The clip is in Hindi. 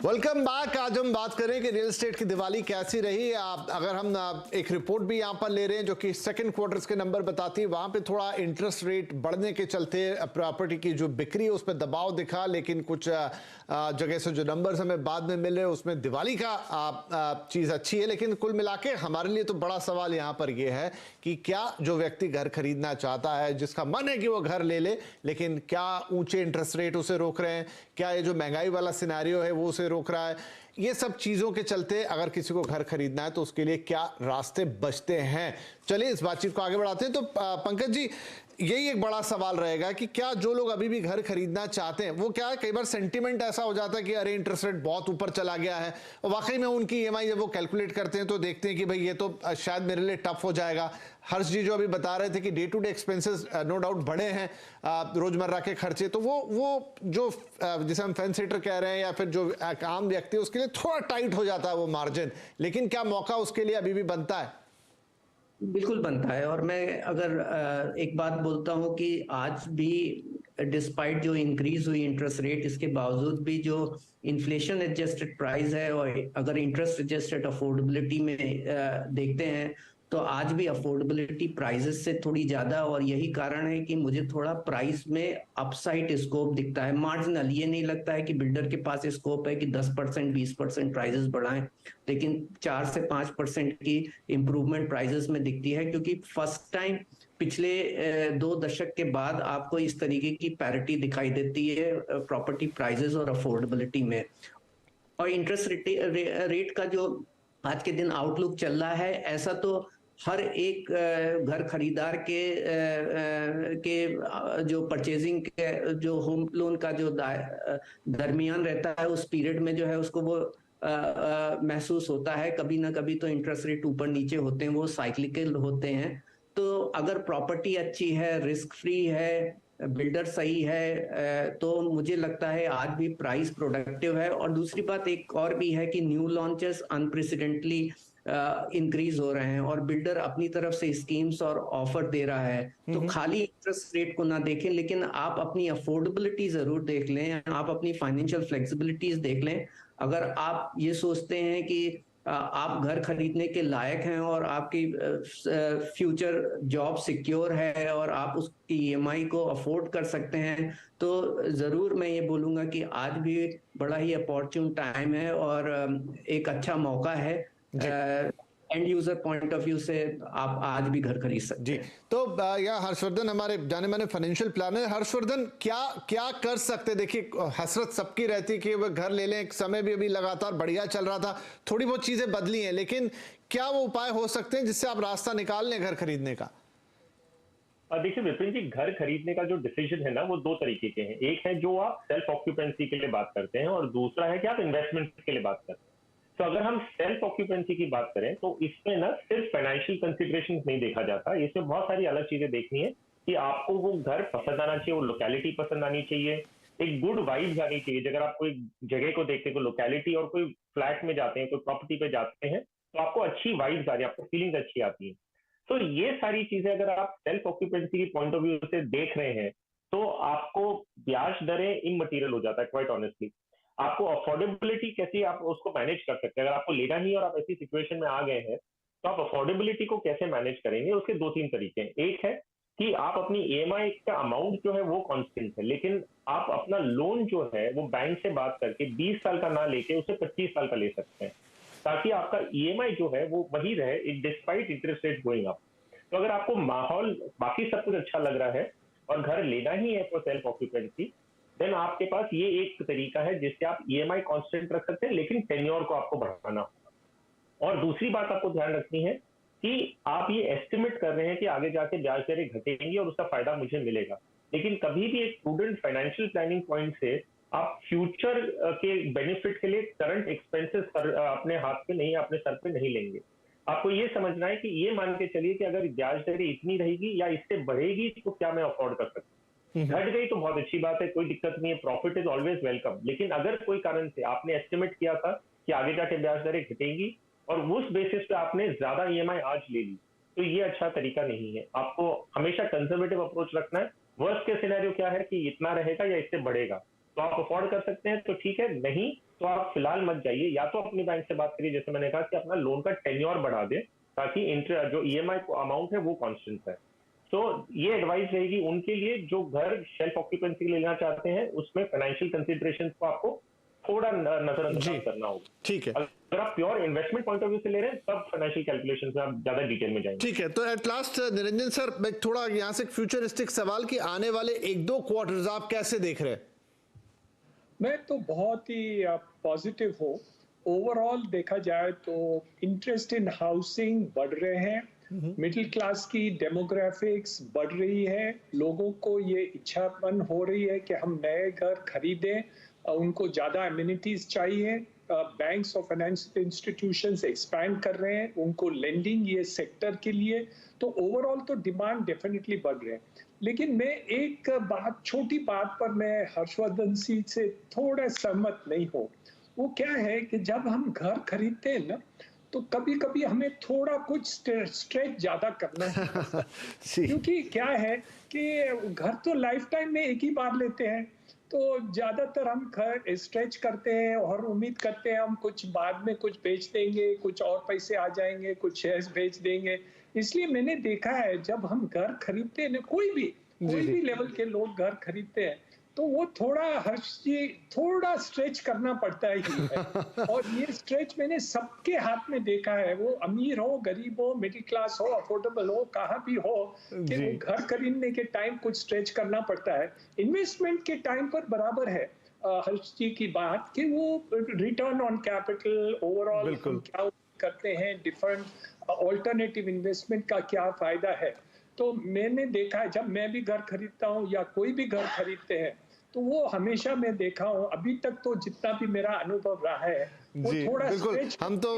Welcome back. आज हम बात करें कि रियल एस्टेट की दिवाली कैसी रही। अगर हम एक रिपोर्ट भी यहाँ पर ले रहे हैं जो कि सेकंड क्वार्टर्स के नंबर बताती है, वहाँ पे थोड़ा इंटरेस्ट रेट बढ़ने के चलते प्रॉपर्टी की जो बिक्री है उस पर दबाव दिखा, लेकिन कुछ जगह से जो नंबर्स हमें बाद में मिले उसमें दिवाली का चीज़ अच्छी है। लेकिन कुल मिला के हमारे लिए तो बड़ा सवाल यहाँ पर यह है कि क्या जो व्यक्ति घर खरीदना चाहता है, जिसका मन है कि वो घर ले ले, लेकिन क्या ऊंचे इंटरेस्ट रेट उसे रोक रहे हैं, क्या ये जो महंगाई वाला सिनेरियो है वो उसे रोक रहा है। ये सब चीजों के चलते अगर किसी को घर खरीदना है तो उसके लिए क्या रास्ते बचते हैं। चलिए इस बातचीत को आगे बढ़ाते हैं। तो पंकज जी, यही एक बड़ा सवाल रहेगा कि क्या जो लोग अभी भी घर खरीदना चाहते हैं वो क्या है, कई बार सेंटीमेंट ऐसा हो जाता है कि अरे इंटरेस्ट रेट बहुत ऊपर चला गया है, और वाकई में उनकी ईएमआई जब वो कैलकुलेट करते हैं तो देखते हैं कि भाई ये तो शायद मेरे लिए टफ हो जाएगा। हर्ष जी जो अभी बता रहे थे कि day to day expenses no doubt बढ़े हैं, रोजमर्रा के खर्चे, तो वो जो जिसे हम फैन सीटर कह रहे हैं या फिर जो आम व्यक्ति है उसके लिए थोड़ा टाइट हो जाता है वो मार्जिन। लेकिन क्या मौका उसके लिए अभी भी बनता है? बिल्कुल बनता है। और मैं अगर एक बात बोलता हूं कि आज भी डिस्पाइट जो इंक्रीज हुई इंटरेस्ट रेट, इसके बावजूद भी जो इन्फ्लेशन एडजस्टेड प्राइस है और अगर इंटरेस्ट एडजस्टेड अफोर्डेबिलिटी में देखते हैं तो आज भी अफोर्डेबिलिटी प्राइसेस से थोड़ी ज्यादा। और यही कारण है कि मुझे थोड़ा प्राइस में अपसाइड स्कोप दिखता है, मार्जिनल। ये नहीं लगता है कि बिल्डर के पास स्कोप है कि 10% 20% प्राइसेस बढ़ाएं, लेकिन 4 से 5% की इंप्रूवमेंट प्राइसेस में दिखती है, क्योंकि फर्स्ट टाइम पिछले 2 दशक के बाद आपको इस तरीके की पैरिटी दिखाई देती है प्रॉपर्टी प्राइसेस और अफोर्डेबिलिटी में। और इंटरेस्ट रेट का जो आज के दिन आउटलुक चल रहा है, ऐसा तो हर एक घर खरीदार के जो परचेजिंग के जो होम लोन का जो दरमियान रहता है, उस पीरियड में जो है उसको वो महसूस होता है। कभी ना कभी तो इंटरेस्ट रेट ऊपर नीचे होते हैं, वो साइक्लिकल होते हैं। तो अगर प्रॉपर्टी अच्छी है, रिस्क फ्री है, बिल्डर सही है, तो मुझे लगता है आज भी प्राइस प्रोडक्टिव है। और दूसरी बात एक और भी है कि न्यू लॉन्चेस अनप्रेसिडेंटली इंक्रीज हो रहे हैं और बिल्डर अपनी तरफ से स्कीम्स और ऑफर दे रहा है। तो खाली इंटरेस्ट रेट को ना देखें, लेकिन आप अपनी अफोर्डेबिलिटी जरूर देख लें, आप अपनी फाइनेंशियल फ्लेक्सिबिलिटीज देख लें। अगर आप ये सोचते हैं कि आप घर खरीदने के लायक हैं और आपकी फ्यूचर जॉब सिक्योर है और आप उसकी ईएमआई को अफोर्ड कर सकते हैं, तो जरूर मैं ये बोलूंगा कि आज भी बड़ा ही अपॉर्चुन टाइम है और एक अच्छा मौका है। And user point of view से आप आज भी घर खरीद सकते जी। हैं। तो या हर्षवर्धन हमारे जाने माने फाइनेंशियल प्लानर, हर्षवर्धन क्या क्या कर सकते? देखिए हसरत सबकी रहती कि वो घर ले लें, एक समय भी अभी लगातार बढ़िया चल रहा था, थोड़ी बहुत चीजें बदली हैं, लेकिन क्या वो उपाय हो सकते हैं जिससे आप रास्ता निकाल लें घर खरीदने का? देखिए विपिन जी, घर खरीदने का जो डिसीजन है ना वो दो तरीके के हैं। एक है जो आप सेल्फ ऑक्यूपेंसी के लिए बात करते हैं और दूसरा है कि आप इन्वेस्टमेंट के लिए बात करते हैं। तो अगर हम सेल्फ ऑक्यूपेंसी की बात करें तो इसमें ना सिर्फ फाइनेंशियल कंसिडरेशन नहीं देखा जाता, इसमें बहुत सारी अलग चीजें देखनी है कि आपको वो घर पसंद आना चाहिए, वो लोकेलिटी पसंद आनी चाहिए, एक गुड वाइब्स आनी चाहिए। अगर आप कोई जगह को देखते हैं, कोई लोकेलिटी और कोई फ्लैट में जाते हैं, कोई प्रॉपर्टी पे जाते हैं, तो आपको अच्छी वाइब्स आ रही है, आपको फीलिंग्स अच्छी आती है। तो ये सारी चीजें अगर आप सेल्फ ऑक्यूपेंसी की पॉइंट ऑफ व्यू से देख रहे हैं तो आपको ब्याज दरें इमटेरियल हो जाता है, क्वाइट ऑनेस्टली। आपको अफोर्डेबिलिटी कैसी आप उसको मैनेज कर सकते हैं। अगर आपको लेना ही और आप ऐसी सिचुएशन में आ गए हैं तो आप अफोर्डेबिलिटी को कैसे मैनेज करेंगे, उसके दो तीन तरीके हैं। एक है कि आप अपनी ईएमआई का अमाउंट जो है वो कांस्टेंट है, लेकिन आप अपना लोन जो है वो बैंक से बात करके 20 साल का ना लेके उसे 25 साल का ले सकते हैं, ताकि आपका ईएमआई जो है वो वही रहे despite interest rate going up. तो अगर आपको माहौल बाकी सब कुछ अच्छा लग रहा है और घर लेना ही है फॉर सेल्फ ऑक्यूपेंसी, देन आपके पास ये एक तरीका है जिससे आप ईएमआई कांस्टेंट रख सकते हैं, लेकिन टेन्योर को आपको बढ़ाना होगा। और दूसरी बात आपको ध्यान रखनी है कि आप ये एस्टिमेट कर रहे हैं कि आगे जाके ब्याज दरें घटेंगी और उसका फायदा मुझे मिलेगा, लेकिन कभी भी एक प्रूडेंट फाइनेंशियल प्लानिंग पॉइंट से आप फ्यूचर के बेनिफिट के लिए करंट एक्सपेंसेस अपने हाथ पे नहीं, अपने सर पे नहीं लेंगे। आपको ये समझना है कि ये मान के चलिए कि अगर ब्याज दरें इतनी रहेगी या इससे बढ़ेगी तो क्या मैं अफोर्ड कर सकता हूँ। घट गई तो बहुत अच्छी बात है, कोई दिक्कत नहीं है, प्रॉफिट इज ऑलवेज वेलकम। लेकिन अगर कोई कारण से आपने एस्टिमेट किया था कि आगे जाके ब्याज दरें घटेंगी और उस बेसिस पे आपने ज्यादा ईएमआई आज ले ली, तो ये अच्छा तरीका नहीं है। आपको हमेशा कंजर्वेटिव अप्रोच रखना है। वर्स्ट के सिनेरियो क्या है कि इतना रहेगा या इससे बढ़ेगा, तो आप अफोर्ड कर सकते हैं तो ठीक है, नहीं तो आप फिलहाल मत जाइए, या तो अपनी बैंक से बात करिए, जैसे मैंने कहा कि अपना लोन का टेन्योर बढ़ा दे ताकि जो ईएमआई अमाउंट है वो कांस्टेंट है। तो ये एडवाइस रहेगी उनके लिए जो घर सेल्फ ऑक्यूपेंसी के लिए लेना चाहते हैं, उसमें फाइनेंशियल कंसिडरेशन को आपको थोड़ा नजरअंदाज करना होगा। ठीक है, अगर आप pure investment point of view से ले रहे हैं तब फाइनेंशियल कैलकुलेशन में आप ज्यादा डिटेल में जाएंगे। ठीक है। तो एट लास्ट निरंजन सर, मैं थोड़ा यहाँ से फ्यूचरिस्टिक सवाल कि आने वाले 1-2 क्वार्टर्स आप कैसे देख रहे हैं? मैं तो बहुत ही पॉजिटिव हूँ। ओवरऑल देखा जाए तो इंटरेस्ट इन हाउसिंग बढ़ रहे हैं, मिडिल क्लास की डेमोग्राफिक्स बढ़ रही है, लोगों को ये इच्छापन हो रही है कि हम नए घर खरीदें, उनको ज्यादा एमिनिटीज चाहिए, बैंक्स और फाइनेंशियल इंस्टीट्यूशंस एक्सपैंड कर रहे हैं, उनको लेंडिंग ये सेक्टर के लिए, तो ओवरऑल तो डिमांड डेफिनेटली बढ़ रहे हैं। लेकिन मैं एक बात, छोटी बात पर मैं हर्षवर्धन सिंह से थोड़ा सहमत नहीं हूँ। वो क्या है कि जब हम घर खरीदते हैं ना, तो कभी कभी हमें थोड़ा कुछ स्ट्रेच ज्यादा करना है क्योंकि क्या है कि घर तो लाइफ टाइम में एक ही बार लेते हैं, तो ज्यादातर हम घर स्ट्रेच करते हैं और उम्मीद करते हैं हम कुछ बाद में कुछ बेच देंगे, कुछ और पैसे आ जाएंगे, कुछ शेयर्स बेच देंगे। इसलिए मैंने देखा है जब हम घर खरीदते हैं ना, कोई भी लेवल के लोग घर खरीदते हैं, तो वो थोड़ा स्ट्रेच करना पड़ता ही है। और ये स्ट्रेच मैंने सबके हाथ में देखा है, वो अमीर हो, गरीब हो, मिडिल क्लास हो, अफोर्डेबल हो, कहाँ भी हो, कि वो घर खरीदने के टाइम कुछ स्ट्रेच करना पड़ता है। इन्वेस्टमेंट के टाइम पर बराबर है हर्ष जी की बात कि वो रिटर्न ऑन कैपिटल ओवरऑल क्या करते हैं, डिफरेंट ऑल्टरनेटिव इन्वेस्टमेंट का क्या फायदा है। तो मैंने देखा है जब मैं भी घर खरीदता हूँ या कोई भी घर खरीदते हैं, तो वो हमेशा मैं देखा हूँ, अभी तक तो जितना भी मेरा अनुभव रहा है, वो थोड़ा स्ट्रेच हम तो